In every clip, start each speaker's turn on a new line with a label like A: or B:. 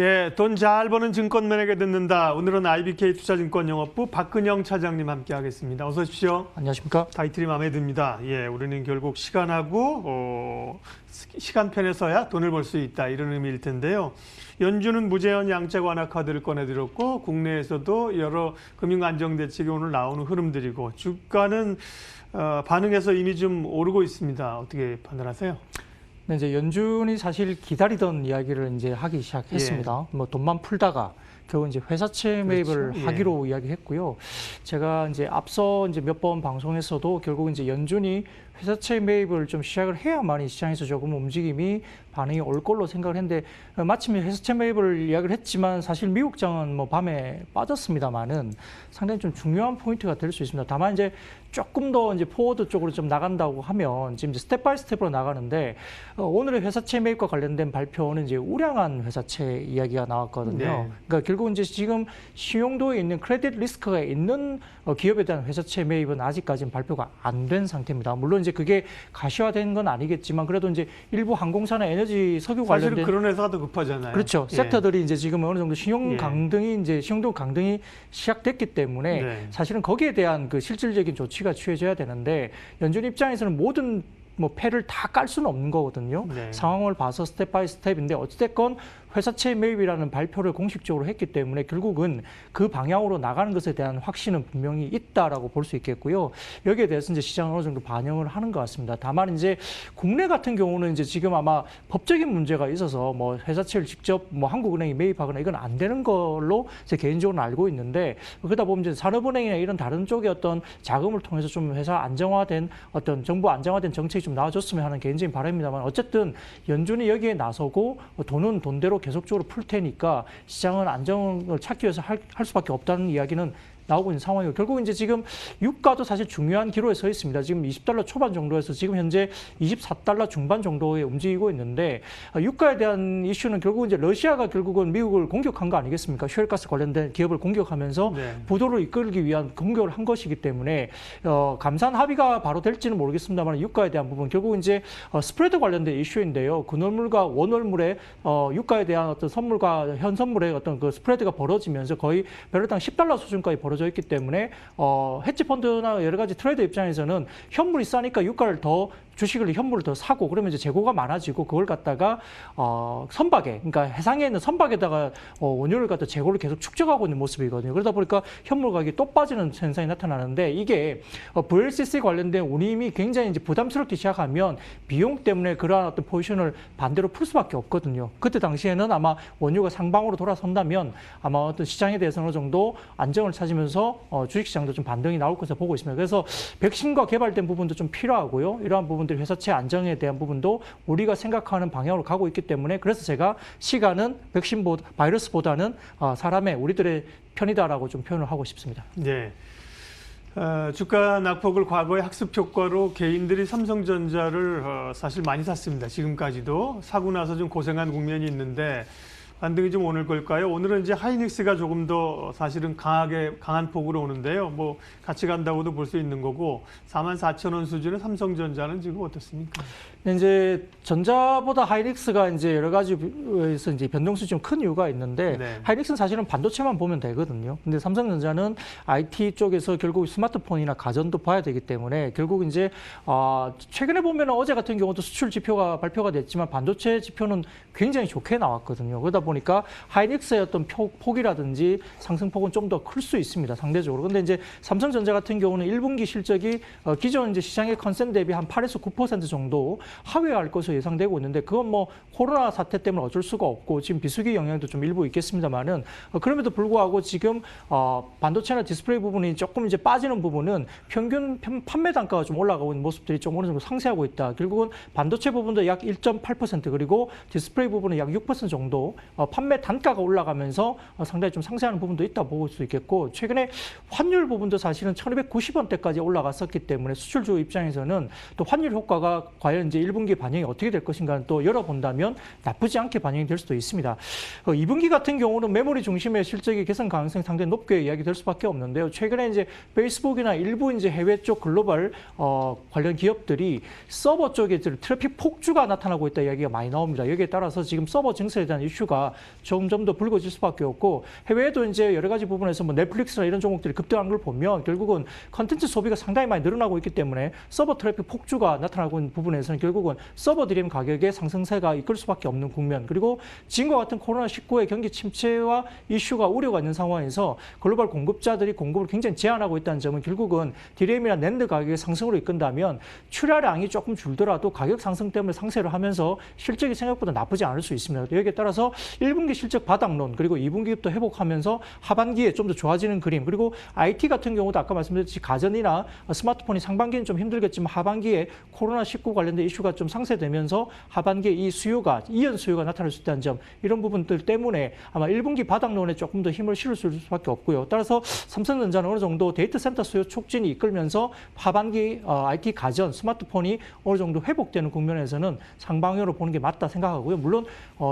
A: 예, 돈 잘 버는 증권맨에게 듣는다. 오늘은 IBK 투자증권영업부 박근영 차장님 함께하겠습니다. 어서 오십시오.
B: 안녕하십니까?
A: 타이틀이 마음에 듭니다. 예, 우리는 결국 시간하고 시간 편에서야 돈을 벌 수 있다 이런 의미일 텐데요. 연준은 무제한 양적 완화 카드를 꺼내들었고 국내에서도 여러 금융 안정 대책이 오늘 나오는 흐름들이고 주가는 반응해서 이미 좀 오르고 있습니다. 어떻게 판단하세요?
B: 네, 이제 연준이 사실 기다리던 이야기를 이제 하기 시작했습니다. 뭐 돈만 풀다가 결국 이제 회사채 매입을
A: 그렇죠.
B: 하기로 이야기했고요. 제가 이제 앞서 이제 몇 번 방송에서도 결국 이제 연준이 회사채 매입을 좀 시작을 해야만이 시장에서 조금 움직임이 반응이 올 걸로 생각을 했는데 마침 회사채 매입을 이야기를 했지만 사실 미국장은 뭐 밤에 빠졌습니다만은 상당히 좀 중요한 포인트가 될 수 있습니다. 다만 이제 조금 더 이제 포워드 쪽으로 좀 나간다고 하면 지금 이제 스텝 바이 스텝으로 나가는데 오늘의 회사채 매입과 관련된 발표는 이제 우량한 회사채 이야기가 나왔거든요.
A: 네.
B: 그러니까 결국 이제 지금 신용도에 있는 크레딧 리스크가 있는 기업에 대한 회사채 매입은 아직까지는 발표가 안 된 상태입니다. 물론 이제 그게 가시화된 건 아니겠지만 그래도 이제 일부 항공사나 에너지 석유 관련된
A: 사실은 그런 회사가 더 급하잖아요.
B: 그렇죠.
A: 예.
B: 섹터들이 이제 지금 어느 정도 신용
A: 예.
B: 강등이 이제 신용도 강등이 시작됐기 때문에
A: 네.
B: 사실은 거기에 대한 그 실질적인 조치가 취해져야 되는데 연준 입장에서는 모든 뭐 패를 다 깔 수는 없는 거거든요.
A: 네.
B: 상황을 봐서 스텝 바이 스텝인데 어찌됐건 회사채 매입이라는 발표를 공식적으로 했기 때문에 결국은 그 방향으로 나가는 것에 대한 확신은 분명히 있다라고 볼 수 있겠고요. 여기에 대해서 이제 시장은 어느 정도 반영을 하는 것 같습니다. 다만 이제 국내 같은 경우는 이제 지금 아마 법적인 문제가 있어서 뭐 회사채를 직접 뭐 한국은행이 매입하거나 이건 안 되는 걸로 제 개인적으로 알고 있는데 그러다 보면 이제 산업은행이나 이런 다른 쪽의 어떤 자금을 통해서 좀 회사 안정화된 어떤 정부 안정화된 정책이 좀 나와줬으면 하는 개인적인 바람입니다만 어쨌든 연준이 여기에 나서고 돈은 돈대로 계속적으로 풀 테니까 시장은 안정을 찾기 위해서 할 수밖에 없다는 이야기는 나오고 있는 상황이고 결국 이제 지금 유가도 사실 중요한 기로에 서 있습니다. 지금 20달러 초반 정도에서 지금 현재 24달러 중반 정도에 움직이고 있는데 유가에 대한 이슈는 결국 이제 러시아가 결국은 미국을 공격한 거 아니겠습니까? 셰일가스 관련된 기업을 공격하면서
A: 네.
B: 부도를 이끌기 위한 공격을 한 것이기 때문에 감산 합의가 바로 될지는 모르겠습니다만 유가에 대한 부분 결국 이제 스프레드 관련된 이슈인데요. 근월물과 원월물의 유가에 대한 어떤 선물과 현선물의 어떤 그 스프레드가 벌어지면서 거의 배럴당 10달러 수준까지 벌어져 있기 때문에 헤지 펀드나 여러 가지 트레이더 입장에서는 현물이 싸니까 유가를 더 주식을 현물을 더 사고 그러면 이제 재고가 많아지고 그걸 갖다가 선박에 그러니까 해상에 있는 선박에다가 원유를 갖다 재고를 계속 축적하고 있는 모습이거든요. 그러다 보니까 현물 가격이 또 빠지는 현상이 나타나는데 이게 VLCC 관련된 운임이 굉장히 이제 부담스럽기 시작하면 비용 때문에 그러한 어떤 포지션을 반대로 풀 수밖에 없거든요. 그때 당시에는 아마 원유가 상방으로 돌아선다면 아마 어떤 시장에 대해서 어느 정도 안정을 찾으면서 주식시장도 좀 반등이 나올 것으로 보고 있습니다. 그래서 백신과 개발된 부분도 좀 필요하고요. 이러한 부분들이 회사채 안정에 대한 부분도 우리가 생각하는 방향으로 가고 있기 때문에 그래서 제가 시간은 백신보다 바이러스보다는 사람의 우리들의 편이다라고 좀 표현을 하고 싶습니다.
A: 네. 주가 낙폭을 과거의 학습 효과로 개인들이 삼성전자를 사실 많이 샀습니다. 지금까지도 사고 나서 좀 고생한 국면이 있는데 반등이 좀 오를 걸까요? 오늘은 이제 하이닉스가 조금 더 사실은 강한 폭으로 오는데요. 뭐 같이 간다고도 볼 수 있는 거고 44,000원 수준의 삼성전자는 지금 어떻습니까?
B: 이제 전자보다 하이닉스가 이제 여러 가지에서 이제 변동수 좀 큰 이유가 있는데
A: 네.
B: 하이닉스는 사실은 반도체만 보면 되거든요. 근데 삼성전자는 IT 쪽에서 결국 스마트폰이나 가전도 봐야 되기 때문에 결국 이제 최근에 보면 어제 같은 경우도 수출 지표가 발표가 됐지만 반도체 지표는 굉장히 좋게 나왔거든요. 그러다 보니까 하이닉스의 어떤 폭이라든지 상승폭은 좀 더 클 수 있습니다. 상대적으로. 근데 이제 삼성전자 같은 경우는 1분기 실적이 기존 이제 시장의 컨센 대비 한 8에서 9% 정도 하회할 것으로 예상되고 있는데 그건 뭐 코로나 사태 때문에 어쩔 수가 없고 지금 비수기 영향도 좀 일부 있겠습니다만은 그럼에도 불구하고 지금 반도체나 디스플레이 부분이 조금 이제 빠지는 부분은 평균 판매 단가가 좀 올라가고 있는 모습들이 좀 어느 정도 상쇄하고 있다. 결국은 반도체 부분도 약 1.8% 그리고 디스플레이 부분은 약 6% 정도 판매 단가가 올라가면서 상당히 좀 상쇄하는 부분도 있다 볼 수 있겠고 최근에 환율 부분도 사실은 1,290원대까지 올라갔었기 때문에 수출주 입장에서는 또 환율 효과가 과연 이제 1분기 반영이 어떻게 될 것인가는 또 열어본다면 나쁘지 않게 반영이 될 수도 있습니다. 2분기 같은 경우는 메모리 중심의 실적이 개선 가능성이 상당히 높게 이야기될 수밖에 없는데요. 최근에 이제 페이스북이나 일부 이제 해외 쪽 글로벌 관련 기업들이 서버 쪽에 트래픽 폭주가 나타나고 있다 이야기가 많이 나옵니다. 여기에 따라서 지금 서버 증세에 대한 이슈가 수요가 점점 더 불거질 수밖에 없고 해외에도 이제 여러 가지 부분에서 뭐 넷플릭스나 이런 종목들이 급등한 걸 보면 결국은 컨텐츠 소비가 상당히 많이 늘어나고 있기 때문에 서버 트래픽 폭주가 나타나고 있는 부분에서는 결국은 서버 DRAM 가격의 상승세가 이끌 수밖에 없는 국면 그리고 지금과 같은 코로나19의 경기 침체와 이슈가 우려가 있는 상황에서 글로벌 공급자들이 공급을 굉장히 제한하고 있다는 점은 결국은 DRAM이나 낸드 가격의 상승으로 이끈다면 출하량이 조금 줄더라도 가격 상승 때문에 상쇄를 하면서 실적이 생각보다 나쁘지 않을 수 있습니다. 여기에 따라서 1분기 실적 바닥론 그리고 2분기부터 회복하면서 하반기에 좀 더 좋아지는 그림 그리고 IT 같은 경우도 아까 말씀드렸듯이 가전이나 스마트폰이 상반기는 좀 힘들겠지만 하반기에 코로나19 관련된 이슈가 좀 상쇄되면서 하반기에 이 수요가 이연 수요가 나타날 수 있다는 점 이런 부분들 때문에 아마 1분기 바닥론에 조금 더 힘을 실을 수밖에 없고요. 따라서 삼성전자는 어느 정도 데이터 센터 수요 촉진이 이끌면서 하반기 IT 가전 스마트폰이 어느 정도 회복되는 국면에서는 상방향으로 보는 게 맞다 생각하고요. 물론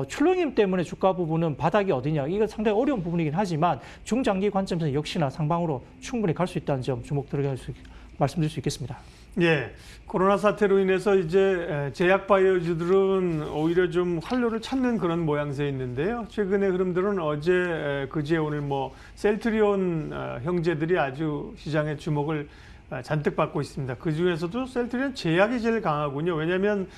B: 출렁임 때문에 주가 부분은 바닥이 어디냐 이건 상당히 어려운 부분이긴 하지만 중장기 관점에서 역시나 상방으로 충분히 갈 수 있다는 점 주목 들어갈 수 말씀드릴 수 있겠습니다.
A: 예, 코로나 사태로 인해서 이제 제약 바이오주들은 오히려 좀 활로를 찾는 그런 모양새 있는데요. 최근의 흐름들은 어제, 그제 오늘 뭐 셀트리온 형제들이 아주 시장의 주목을 잔뜩 받고 있습니다. 그 중에서도 셀트리온 제약이 제일 강하군요. 왜냐하면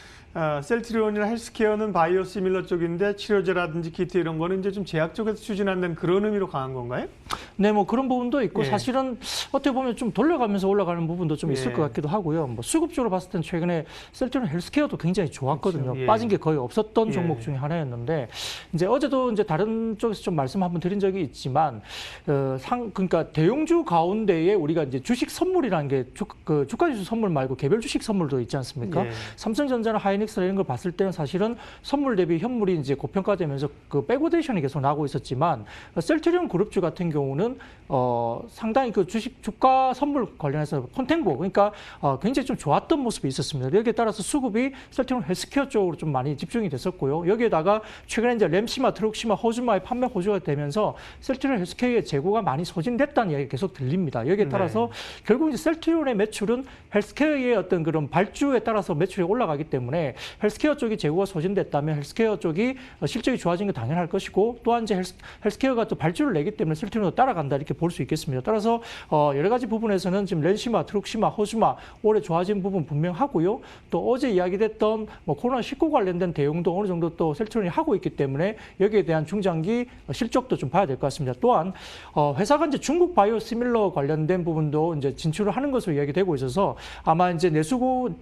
A: 셀트리온이나 헬스케어는 바이오 시밀러 쪽인데 치료제라든지 키트 이런 거는 이제 좀 제약 쪽에서 추진한다는 그런 의미로 강한 건가요?
B: 네, 뭐 그런 부분도 있고
A: 예.
B: 사실은 어떻게 보면 좀 돌려가면서 올라가는 부분도 좀 있을
A: 예.
B: 것 같기도 하고요. 뭐 수급적으로 봤을 때는 최근에 셀트리온 헬스케어도 굉장히 좋았거든요.
A: 그렇죠. 예.
B: 빠진 게 거의 없었던
A: 예.
B: 종목 중에 하나였는데 이제 어제도 이제 다른 쪽에서 좀 말씀 한번 드린 적이 있지만 그러니까 대형주 가운데에 우리가 이제 주식 선물이라는 게 주가지수 선물 말고 개별 주식 선물도 있지 않습니까?
A: 예.
B: 삼성전자나 하이닉스나 이런 걸 봤을 때는 사실은 선물 대비 현물이 이제 고평가되면서 그 백오데이션이 계속 나고 있었지만 셀트리온 그룹주 같은 경우는 상당히 그 주식 주가 선물 관련해서 콘텐보 그러니까 굉장히 좀 좋았던 모습이 있었습니다. 여기에 따라서 수급이 셀트리온 헬스케어 쪽으로 좀 많이 집중이 됐었고요. 여기에다가 최근에 이제 램시마, 트룩시마, 호주마의 판매 호주가 되면서 셀트리온 헬스케어의 재고가 많이 소진됐다는 이야기가 계속 들립니다. 여기에 따라서 결국 이제 셀트리온의 매출은 헬스케어의 어떤 그런 발주에 따라서 매출이 올라가기 때문에 헬스케어 쪽이 재고가 소진됐다면 헬스케어 쪽이 실적이 좋아진 게 당연할 것이고 또한 이제 헬스케어가 또 발주를 내기 때문에 셀트리온도 따라간다 이렇게 볼 수 있겠습니다. 따라서 여러 가지 부분에서는 지금 렌시마, 트룩시마, 호주마 올해 좋아진 부분 분명하고요. 또 어제 이야기됐던 뭐 코로나19 관련된 대응도 어느 정도 또 셀트리온이 하고 있기 때문에 여기에 대한 중장기 실적도 좀 봐야 될 것 같습니다. 또한 회사가 이제 중국 바이오 시밀러 관련된 부분도 이제 진출을 하는 것으로 이야기되고 있어서 아마 이제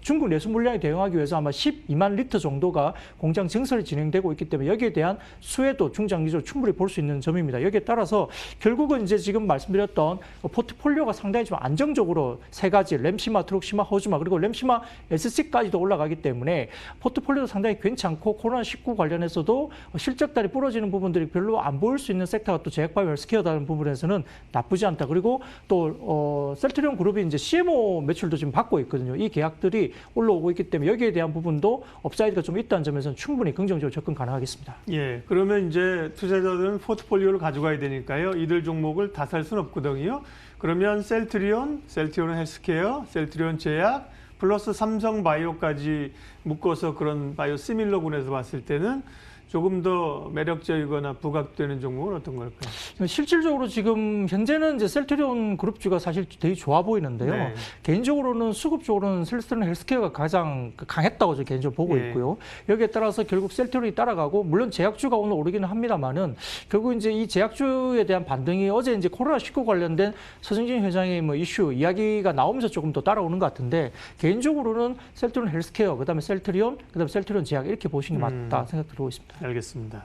B: 중국 내수 물량에 대응하기 위해서 아마 12만 리터 정도가 공장 증설이 진행되고 있기 때문에 여기에 대한 수혜도 중장기적으로 충분히 볼 수 있는 점입니다. 여기에 따라서 결국은 이제 지금 말씀드렸던 포트폴리오가 상당히 좀 안정적으로 세 가지 램시마, 트룩시마, 호주마 그리고 램시마 SC까지도 올라가기 때문에 포트폴리오도 상당히 괜찮고 코로나19 관련해서도 실적달이 부러지는 부분들이 별로 안 보일 수 있는 섹터가 또 제약바이오 헬스케어라는 부분에서는 나쁘지 않다. 그리고 또 셀트리온 그룹이 이제 CMO 매출도 지금 받고 있거든요. 이 계약들이 올라오고 있기 때문에 여기에 대한 부분도 업사이드가 좀 있다는 점에서는 충분히 긍정적으로 접근 가능하겠습니다.
A: 예, 그러면 이제 투자자들은 포트폴리오를 가져가야 되니까요. 이들 종목을 다 살 수는 없거든요. 그러면 셀트리온 헬스케어, 셀트리온 제약, 플러스 삼성바이오까지 묶어서 그런 바이오 시밀러군에서 봤을 때는 조금 더 매력적이거나 부각되는 종목은 어떤 걸까요?
B: 실질적으로 지금 현재는 이제 셀트리온 그룹주가 사실 되게 좋아 보이는데요.
A: 네.
B: 개인적으로는 수급적으로는 셀트리온 헬스케어가 가장 강했다고 저는 개인적으로 보고
A: 네.
B: 있고요. 여기에 따라서 결국 셀트리온이 따라가고 물론 제약주가 오늘 오르기는 합니다만은 결국 이제 이 제약주에 대한 반등이 어제 이제 코로나19 관련된 서정진 회장의 뭐 이슈 이야기가 나오면서 조금 더 따라오는 것 같은데 개인적으로는 셀트리온 헬스케어, 그다음에 셀트리온, 그다음에 셀트리온 제약 이렇게 보시는 게 맞다 생각 들고 있습니다.
A: 알겠습니다.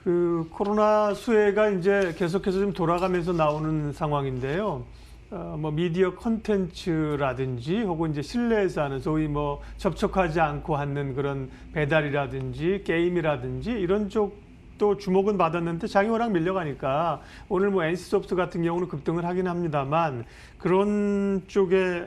A: 그 코로나 수혜가 이제 계속해서 좀 돌아가면서 나오는 상황인데요. 뭐 미디어 콘텐츠라든지 혹은 이제 실내에서 하는 소위 뭐 접촉하지 않고 하는 그런 배달이라든지 게임이라든지 이런 쪽도 주목은 받았는데 장이 워낙 밀려가니까 오늘 뭐 NC소프트 같은 경우는 급등을 하긴 합니다만 그런 쪽에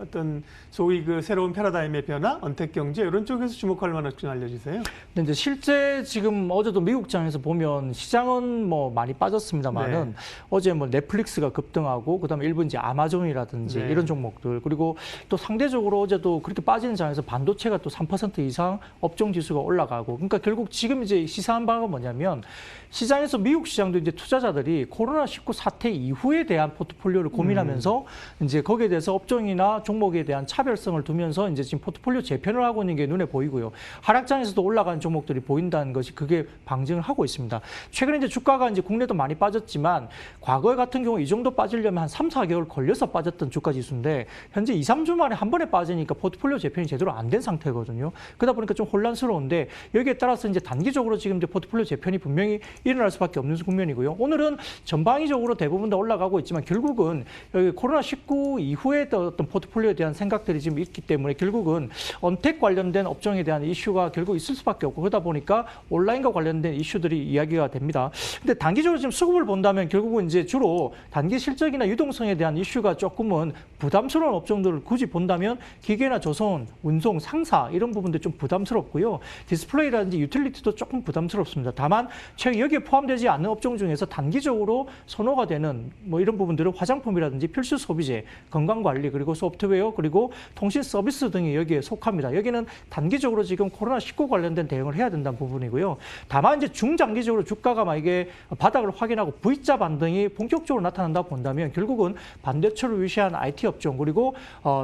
A: 어떤 소위 그 새로운 패러다임의 변화, 언택경제 이런 쪽에서 주목할 만한 좀 알려주세요.
B: 근데 이제 실제 지금 어제도 미국장에서 보면 시장은 뭐 많이 빠졌습니다만은
A: 네.
B: 어제 뭐 넷플릭스가 급등하고 그다음에 일부 이제 아마존이라든지
A: 네.
B: 이런 종목들 그리고 또 상대적으로 어제도 그렇게 빠지는 장에서 반도체가 또 3% 이상 업종 지수가 올라가고 그러니까 결국 지금 이제 시사한 바가 뭐냐면 시장에서 미국 시장도 이제 투자자들이 코로나19 사태 이후에 대한 포트폴리오를 고민하면서 이제 거기에 대해서 업종이나 종목에 대한 차별성을 두면서 이제 지금 포트폴리오 재편을 하고 있는 게 눈에 보이고요. 하락장에서도 올라가는 종목들이 보인다는 것이 그게 방증을 하고 있습니다. 최근에 이제 주가가 이제 국내도 많이 빠졌지만 과거에 같은 경우 이 정도 빠지려면 한 3, 4개월 걸려서 빠졌던 주가 지수인데 현재 2, 3주 만에 한 번에 빠지니까 포트폴리오 재편이 제대로 안 된 상태거든요. 그러다 보니까 좀 혼란스러운데 여기에 따라서 이제 단기적으로 지금 이제 포트폴리오 재편이 분명히 일어날 수밖에 없는 국면이고요. 오늘은 전방위적으로 대부분 다 올라가고 있지만 결국은 여기 코로나19 이후에 어떤 포트폴리오에 대한 생각들이 지금 있기 때문에 결국은 언택 관련된 업종에 대한 이슈가 결국 있을 수밖에 없고 그러다 보니까 온라인과 관련된 이슈들이 이야기가 됩니다. 근데 단기적으로 지금 수급을 본다면 결국은 이제 주로 단기 실적이나 유동성에 대한 이슈가 조금은 부담스러운 업종들을 굳이 본다면 기계나 조선, 운송, 상사 이런 부분들 좀 부담스럽고요. 디스플레이라든지 유틸리티도 조금 부담스럽습니다. 다만 최근 여기에 포함되지 않는 업종 중에서 단기적으로 선호가 되는 뭐 이런 부분들은 화장품이라든지 필수 소비재, 건강관리 그리고 소프트웨어 그리고 통신 서비스 등이 여기에 속합니다. 여기는 단기적으로 지금 코로나19 관련된 대응을 해야 된다는 부분이고요. 다만 이제 중장기적으로 주가가 만약에 바닥을 확인하고 V자 반등이 본격적으로 나타난다 본다면 결국은 반대처를 위시한 IT 업종 그리고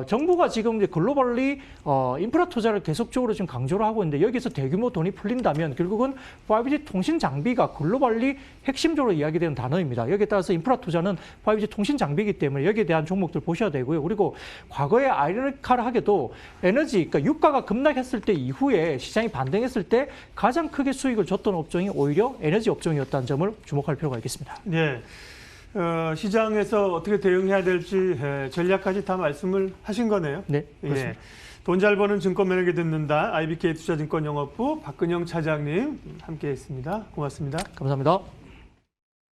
B: 정부가 지금 이제 글로벌리 인프라 투자를 계속적으로 지금 강조를 하고 있는데 여기서 대규모 돈이 풀린다면 결국은 5G 통신 장비가 글로벌리 핵심적으로 이야기되는 단어입니다. 여기에 따라서 인프라 투자는 5G 통신 장비이기 때문에 여기에 대한 종목들 보셔야 되고요. 그리고 과거에 아이러니컬하게도 에너지, 그러니까 유가가 급락했을 때 이후에 시장이 반등했을 때 가장 크게 수익을 줬던 업종이 오히려 에너지 업종이었다는 점을 주목할 필요가 있겠습니다.
A: 네. 시장에서 어떻게 대응해야 될지 전략까지 다 말씀을 하신 거네요.
B: 네, 그렇습니다.
A: 예. 돈 잘 버는 증권 매력에 듣는다. IBK 투자증권 영업부 박근영 차장님 함께했습니다. 고맙습니다.
B: 감사합니다.